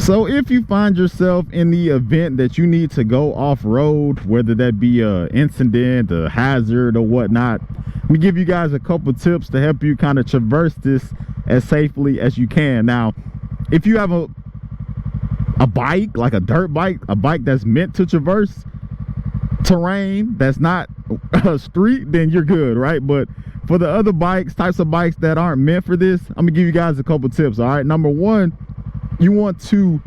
So if you find yourself in the event that you need to go off-road, whether that be a incident, a hazard, or whatnot, let me give you guys a couple tips to help you kind of traverse this as safely as you can. Now, if you have a bike, like a dirt bike, a bike that's meant to traverse terrain that's not a street, then you're good, right? But for the other types of bikes that aren't meant for this, I'm gonna give you guys a couple tips. All right, number one, you want to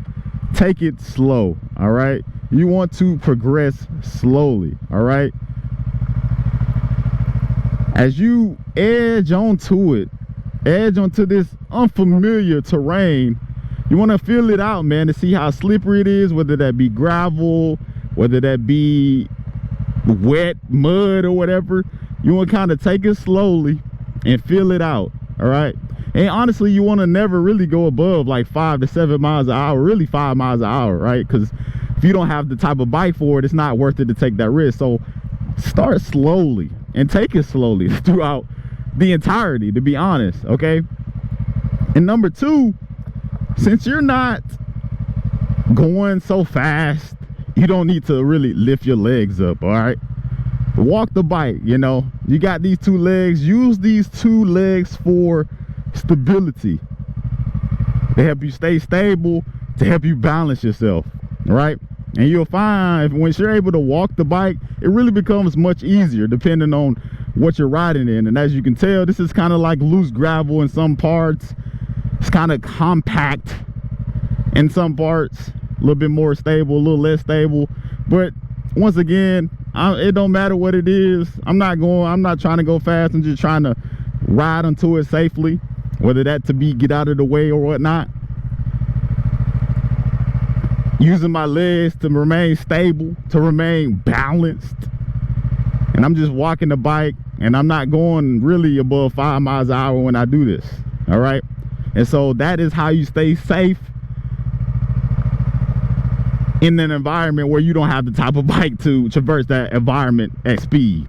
take it slow. All right, you want to progress slowly. All right, as you edge onto this unfamiliar terrain, you want to feel it out, man, to see how slippery it is, whether that be gravel, whether that be wet mud or whatever. You want to kind of take it slowly and feel it out. All right, and honestly, you want to never really go above like 5 to 7 miles an hour, really 5 miles an hour, right? Because if you don't have the type of bike for it, it's not worth it to take that risk. So start slowly and take it slowly throughout the entirety, to be honest. Okay, and number two, since you're not going so fast, you don't need to really lift your legs up. All right, walk the bike. You know, you got these two legs, use these two legs for stability. They help you stay stable, to help you balance yourself. All right, and you'll find once you're able to walk the bike, it really becomes much easier depending on what you're riding in. And as you can tell, this is kind of like loose gravel in some parts. It's kind of compact in some parts, a little bit more stable, a little less stable. But once again, it don't matter what it is. I'm not trying to go fast. I'm just trying to ride onto it safely, whether that to be get out of the way or whatnot. Using my legs to remain stable, to remain balanced. And I'm just walking the bike, and I'm not going really above 5 miles an hour when I do this. All right, and so that is how you stay safe in an environment where you don't have the type of bike to traverse that environment at speed.